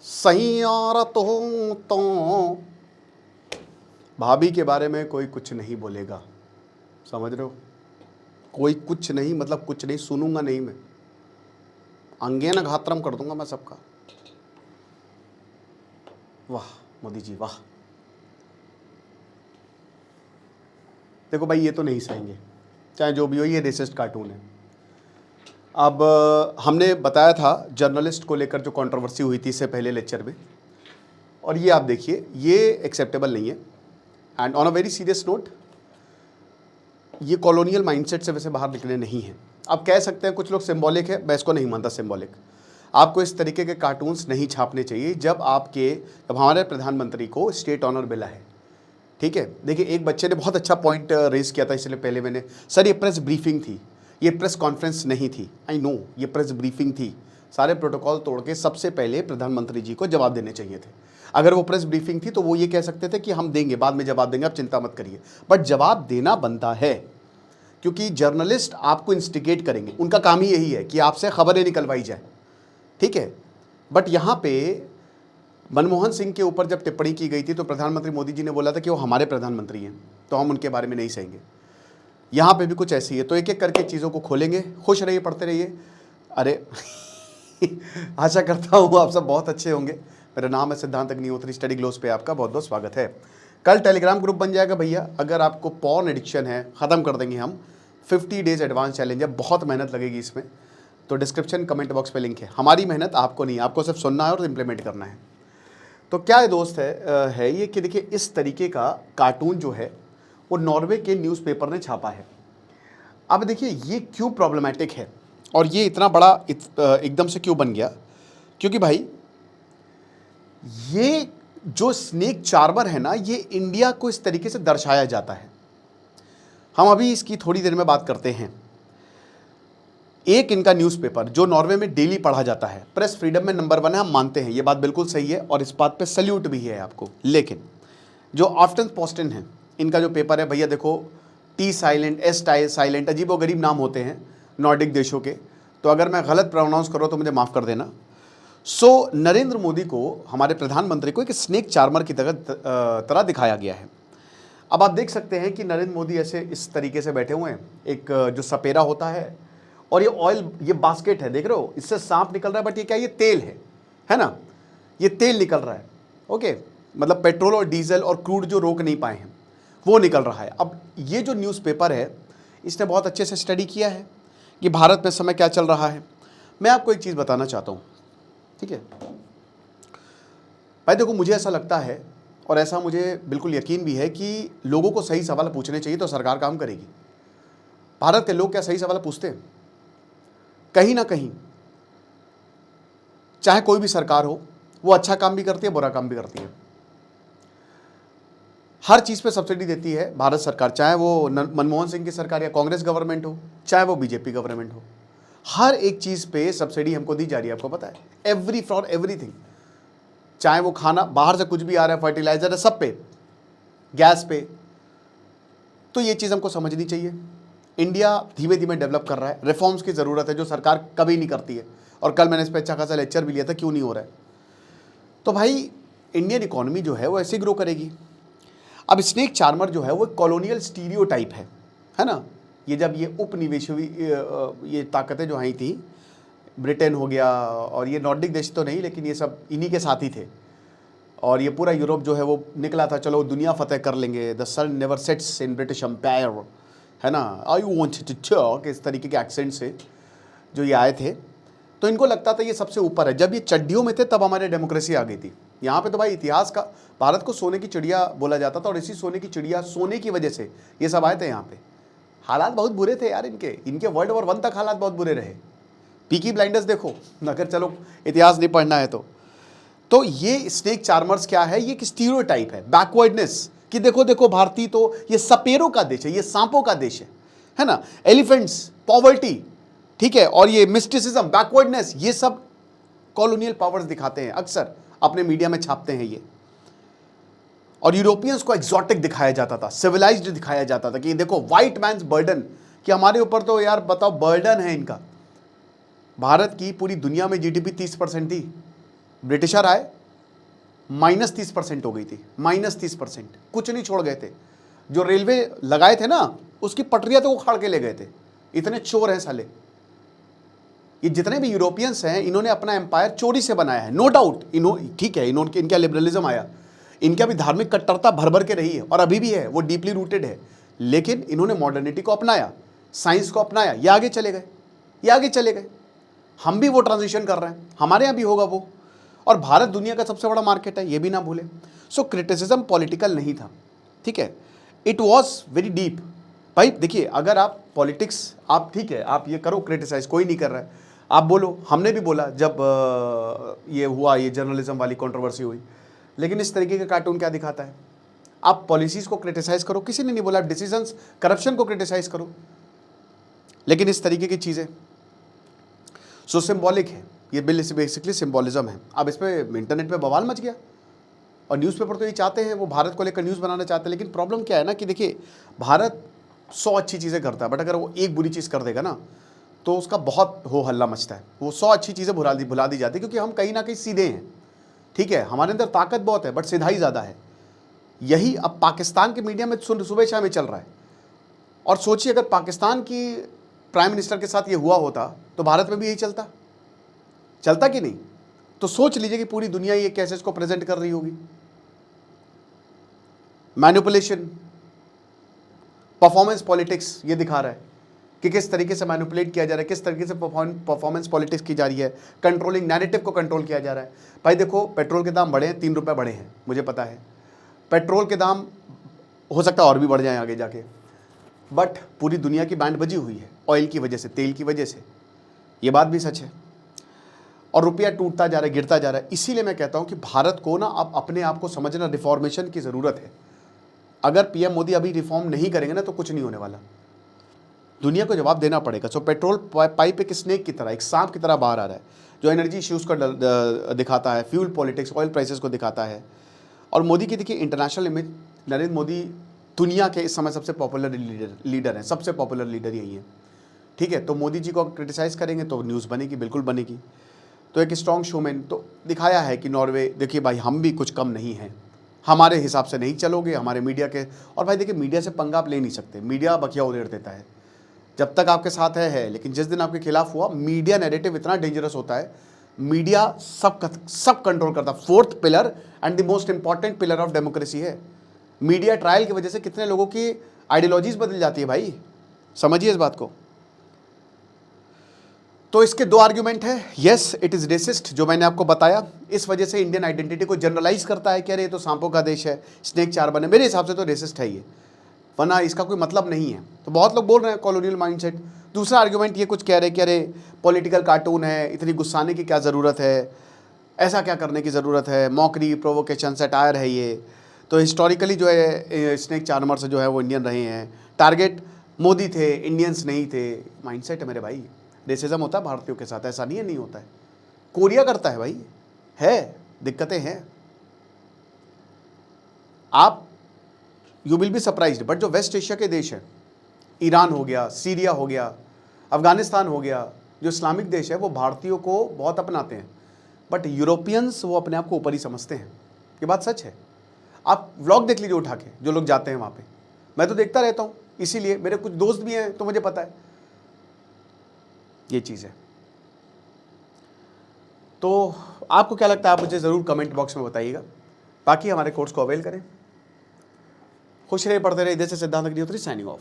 सैयारत हूँ तो भाभी के बारे में कोई कुछ नहीं बोलेगा, समझ रहे हो? कोई कुछ नहीं मतलब कुछ नहीं, सुनूंगा नहीं मैं, अंगेन घात्रम कर दूंगा मैं सबका। वाह मोदी जी वाह। देखो भाई, ये तो नहीं सहेंगे, चाहे जो भी हो, ये रेसिस्ट कार्टून है। अब हमने बताया था जर्नलिस्ट को लेकर जो कंट्रोवर्सी हुई थी इससे पहले लेक्चर में, और ये आप देखिए, ये एक्सेप्टेबल नहीं है। And on a very serious note, ये कॉलोनियल माइंडसेट से वैसे बाहर निकले नहीं हैं। अब कह सकते हैं कुछ लोग सिंबॉलिक है, मैं इसको नहीं मानता सिंबॉलिक। आपको इस तरीके के कार्टून्स नहीं छापने चाहिए जब हमारे प्रधानमंत्री को स्टेट ऑनर मिला है। ठीक है, देखिए एक बच्चे ने बहुत अच्छा पॉइंट रेज किया था, इसलिए पहले मैंने, सर ये प्रेस ब्रीफिंग थी, ये प्रेस कॉन्फ्रेंस नहीं थी। आई नो ये प्रेस ब्रीफिंग थी, सारे प्रोटोकॉल तोड़ के सबसे पहले प्रधानमंत्री जी को जवाब देने चाहिए थे। अगर वो प्रेस ब्रीफिंग थी तो वो ये कह सकते थे कि हम देंगे, बाद में जवाब देंगे, आप चिंता मत करिए। बट जवाब देना बनता है, क्योंकि जर्नलिस्ट आपको इंस्टिगेट करेंगे, उनका काम ही यही है कि आपसे खबरें निकलवाई जाए। ठीक है, बट यहाँ पे मनमोहन सिंह के ऊपर जब टिप्पणी की गई थी तो प्रधानमंत्री मोदी जी ने बोला था कि वो हमारे प्रधानमंत्री हैं, तो हम उनके बारे में नहीं सहेंगे। यहाँ पे भी कुछ ऐसी है, तो एक एक करके चीज़ों को खोलेंगे। खुश रहिए, पढ़ते रहिए। अरे आशा करता हूँ आप सब बहुत अच्छे होंगे। मेरा नाम है सिद्धांत अग्निहोत्री, स्टडी ग्लोस पे आपका बहुत बहुत स्वागत है। कल टेलीग्राम ग्रुप बन जाएगा भैया, अगर आपको पॉर्न एडिक्शन है, ख़त्म कर देंगे हम। 50 डेज एडवांस चैलेंज है, बहुत मेहनत लगेगी इसमें, तो डिस्क्रिप्शन कमेंट बॉक्स पे लिंक है। हमारी मेहनत आपको नहीं, आपको सिर्फ सुनना है और इम्प्लीमेंट करना है। तो क्या है दोस्त, है ये कि देखिए इस तरीके का कार्टून जो है वो नॉर्वे के न्यूज़पेपर ने छापा है। अब देखिए ये क्यों प्रॉब्लमैटिक है और ये इतना बड़ा एकदम से क्यों बन गया, क्योंकि भाई ये जो स्नेक चार्मर है ना, ये इंडिया को इस तरीके से दर्शाया जाता है। हम अभी इसकी थोड़ी देर में बात करते हैं। एक इनका न्यूज़पेपर जो नॉर्वे में डेली पढ़ा जाता है, प्रेस फ्रीडम में नंबर 1 है, हम मानते हैं, ये बात बिल्कुल सही है और इस बात पे सल्यूट भी है आपको। लेकिन जो आफ्टनपोस्टन है, इनका जो पेपर है भैया, देखो टी साइलेंट, एस साइलेंट, अजीबोगरीब नाम होते हैं नॉर्डिक देशों के, तो अगर मैं गलत प्रोनाउंस करूँ तो मुझे माफ़ कर देना। सो नरेंद्र मोदी को, हमारे प्रधानमंत्री को, एक स्नेक चार्मर की तरह दिखाया गया है। अब आप देख सकते हैं कि नरेंद्र मोदी ऐसे इस तरीके से बैठे हुए हैं, एक जो सपेरा होता है, और ये ऑयल, ये बास्केट है, देख रहे हो, इससे सांप निकल रहा है, बट ये क्या, ये तेल है ना, ये तेल निकल रहा है। ओके, मतलब पेट्रोल और डीजल और क्रूड जो रोक नहीं पाए हैं वो निकल रहा है। अब ये जो न्यूज़पेपर है, इसने बहुत अच्छे से स्टडी किया है कि भारत में समय क्या चल रहा है। मैं आपको एक चीज़ बताना चाहता हूँ, ठीक है भाई, देखो मुझे ऐसा लगता है और ऐसा मुझे बिल्कुल यकीन भी है कि लोगों को सही सवाल पूछने चाहिए तो सरकार काम करेगी। भारत के लोग क्या सही सवाल पूछते हैं? कहीं ना कहीं, चाहे कोई भी सरकार हो, वो अच्छा काम भी करती है, बुरा काम भी करती है। हर चीज़ पे सब्सिडी देती है भारत सरकार, चाहे वो मनमोहन सिंह की सरकार या कांग्रेस गवर्नमेंट हो, चाहे वो बीजेपी गवर्नमेंट हो, हर एक चीज़ पे सब्सिडी हमको दी जा रही है, आपको पता है, एवरी फॉर एवरीथिंग। चाहे वो खाना बाहर से कुछ भी आ रहा है, फर्टिलाइजर है, सब पे, गैस पे। तो ये चीज़ हमको समझनी चाहिए। इंडिया धीमे धीमे डेवलप कर रहा है, रिफॉर्म्स की ज़रूरत है जो सरकार कभी नहीं करती है, और कल मैंने इस पर अच्छा खासा लेक्चर भी लिया था क्यों नहीं हो रहा है। तो भाई इंडियन इकोनॉमी जो है वो ऐसे ग्रो करेगी। अब स्नेक चार्मर जो है वो कॉलोनियल स्टीरियोटाइप है ना। ये जब ये उपनिवेशी ये ताकतें जो आई थी, ब्रिटेन हो गया, और ये नॉर्डिक देश तो नहीं, लेकिन ये सब इन्हीं के साथ ही थे, और ये पूरा यूरोप जो है वो निकला था, चलो दुनिया फतेह कर लेंगे, the sun never sets in British empire, है ना, आई वांट टू टॉक, इस तरीके के एक्सेंट से जो ये आए थे। तो इनको लगता था ये सबसे ऊपर है। जब ये चड्डियों में थे तब हमारे डेमोक्रेसी आ गई थी। यहाँ पे तो भाई इतिहास का, भारत को सोने की चिड़िया बोला जाता था, और इसी सोने की चिड़िया, सोने की वजह से ये सब आए थे यहाँ पे। हालात बहुत बुरे थे यार इनके वर्ल्ड वॉर 1 तक हालात बहुत बुरे रहे। पीकी ब्लाइंडर्स देखो, अगर चलो इतिहास नहीं पढ़ना है तो ये स्नेक चार्मर्स क्या है, ये एक स्टीरियोटाइप है, बैकवर्डनेस, कि देखो देखो भारतीय तो ये सपेरों का देश है, ये सांपों का देश है ना, एलिफेंट्स, पॉवर्टी, ठीक है, और ये मिस्टिसिज्म, बैकवर्डनेस, ये सब कॉलोनियल पावर्स दिखाते हैं, अक्सर अपने मीडिया में छापते हैं ये। और यूरोपियंस को एक्सोटिक दिखाया जाता था, सिविलाइज्ड दिखाया जाता था कि देखो व्हाइट मैन्स बर्डन, कि हमारे ऊपर तो यार बताओ बर्डन है इनका। भारत की पूरी दुनिया में जीडीपी 30% थी, ब्रिटिशर आए, -30% हो गई थी, -30%, कुछ नहीं छोड़ गए थे। जो रेलवे लगाए थे ना, उसकी पटरियां तो उखाड़ के ले गए थे। इतने चोर हैं साले। ये जितने भी यूरोपियंस हैं, इन्होंने अपना एम्पायर चोरी से बनाया है, नो डाउट। ठीक है, इनका लिबरलिज्म आया, इनका भी धार्मिक कट्टरता भर भर के रही है और अभी भी है, वो डीपली रूटेड है। लेकिन इन्होंने मॉडर्निटी को अपनाया, साइंस को अपनाया, ये आगे चले गए, ये आगे चले गए। हम भी वो ट्रांजिशन कर रहे हैं, हमारे यहाँ भी होगा वो। और भारत दुनिया का सबसे बड़ा मार्केट है, ये भी ना भूले। सो क्रिटिसिज्म पॉलिटिकल नहीं था, ठीक है, इट वॉज वेरी डीप। भाई देखिए, अगर आप पॉलिटिक्स, आप ठीक है, आप ये करो क्रिटिसाइज, कोई नहीं कर रहा है, आप बोलो। हमने भी बोला जब ये हुआ, ये जर्नलिज्म वाली कंट्रोवर्सी हुई, लेकिन इस तरीके का कार्टून क्या दिखाता है? आप पॉलिसीज को क्रिटिसाइज करो, किसी ने नहीं बोला, डिसीजंस, करप्शन को क्रिटिसाइज करो, लेकिन इस तरीके की चीज़ें सो सिंबॉलिक है। ये बिल बेसिकली सिंबॉलिज्म है। अब इस पर इंटरनेट पे बवाल मच गया और न्यूज़पेपर तो ये चाहते हैं, वो भारत को लेकर न्यूज़ बनाना चाहते हैं। लेकिन प्रॉब्लम क्या है ना कि देखिए, भारत 100 अच्छी चीज़ें करता है, बट अगर वो एक बुरी चीज़ कर देगा ना, तो उसका बहुत हो हल्ला मचता है। वो 100 अच्छी चीज़ें भुला दी जाती है, क्योंकि हम कहीं ना कहीं सीधे हैं, ठीक है, हमारे अंदर ताकत बहुत है, बट सीधाई ज़्यादा है। यही अब पाकिस्तान के मीडिया में सुबह शाम में चल रहा है। और सोचिए, अगर पाकिस्तान की प्राइम मिनिस्टर के साथ ये हुआ होता तो भारत में भी यही चलता कि नहीं? तो सोच लीजिए कि पूरी दुनिया ये कैसे इसको प्रेजेंट कर रही होगी। मैनिपुलेशन, परफॉर्मेंस पॉलिटिक्स ये दिखा रहा है कि किस तरीके से मैनिपुलेट किया जा रहा है, किस तरीके से परफॉर्मेंस पॉलिटिक्स की जा रही है, कंट्रोलिंग नैरेटिव को कंट्रोल किया जा रहा है। भाई देखो, पेट्रोल के दाम बढ़े हैं, 3 रुपये बढ़े हैं, मुझे पता है। पेट्रोल के दाम हो सकता है और भी बढ़ जाएं आगे जाके, बट पूरी दुनिया की बैंड बजी हुई है ऑयल की वजह से, तेल की वजह से, ये बात भी सच है। और रुपया टूटता जा रहा है, गिरता जा रहा है। इसीलिए मैं कहता हूं कि भारत को ना अब अपने आप को समझना, रिफॉर्मेशन की ज़रूरत है। अगर पीएम मोदी अभी रिफॉर्म नहीं करेंगे ना, तो कुछ नहीं होने वाला, दुनिया को जवाब देना पड़ेगा। सो पेट्रोल पाइप एक स्नेक की तरह, एक सांप की तरह बाहर आ रहा है, जो एनर्जी इश्यूज़ को दिखाता है, फ्यूल पॉलिटिक्स, ऑयल प्राइसेस को दिखाता है। और मोदी की देखिए इंटरनेशनल इमेज, नरेंद्र मोदी दुनिया के इस समय सबसे पॉपुलर लीडर हैं, सबसे पॉपुलर लीडर यही है, ठीक है। तो मोदी जी को क्रिटिसाइज़ करेंगे तो न्यूज़ बनेगी, बिल्कुल बनेगी। तो एक स्ट्रॉन्ग शोमैन, तो दिखाया है कि नॉर्वे, देखिए भाई हम भी कुछ कम नहीं हैं, हमारे हिसाब से नहीं चलोगे, हमारे मीडिया के। और भाई देखिए, मीडिया से पंगा आप ले नहीं सकते, मीडिया बखिया उधेड़ देता है, जब तक आपके साथ है। लेकिन जिस दिन आपके खिलाफ हुआ, मीडिया नैरेटिव इतना डेंजरस होता है, मीडिया सब कंट्रोल करता। 4th pillar and the most important pillar of democracy है मीडिया। ट्रायल की वजह से कितने लोगों की आइडियोलॉजीज बदल जाती है भाई, समझिए इस बात को। तो इसके 2 आर्ग्यूमेंट है, येस इट इज़ रेसिस्ट, जो मैंने आपको बताया, इस वजह से इंडियन आइडेंटिटी को जनरलाइज करता है कि अरे ये तो सांपों का देश है, स्नेक 4 बने। मेरे हिसाब से तो रेसिस्ट है ये, वरना इसका कोई मतलब नहीं है। तो बहुत लोग बोल रहे हैं कॉलोनियल माइंडसेट। दूसरा आर्ग्यूमेंट ये कुछ कह रहे हैं कि अरे पॉलिटिकल कार्टून है, इतनी गुस्साने की क्या ज़रूरत है, ऐसा क्या करने की ज़रूरत है, मॉकरी, प्रोवोकेशन, सटायर है ये। तो हिस्टोरिकली जो है स्नेक चार्मर से जो है वो इंडियन रहे हैं, टारगेट मोदी थे, इंडियंस नहीं थे। माइंडसेट है मेरे भाई। रेसिज्म होता है भारतीयों के साथ, ऐसा नहीं है नहीं होता है, कोरिया करता है भाई, है, दिक्कतें हैं। आप you will be surprised, but जो वेस्ट एशिया के देश हैं, ईरान हो गया, सीरिया हो गया, अफगानिस्तान हो गया, जो इस्लामिक देश है, वो भारतीयों को बहुत अपनाते हैं, बट यूरोपियंस वो अपने आप को ऊपर ही समझते हैं। ये बात सच है। आप व्लॉग देख लीजिए उठा के, जो लोग जाते हैं वहाँ पे, मैं तो देखता रहता हूँ, इसीलिए मेरे कुछ दोस्त भी हैं तो मुझे पता है ये चीज़ है। तो आपको क्या लगता है, आप मुझे ज़रूर कमेंट बॉक्स में बताइएगा। बाकी हमारे कोर्स को अवेल करें। खुश रहे, पढ़ते रहे। इधर से सिद्धांत अग्निहोत्री साइनिंग ऑफ।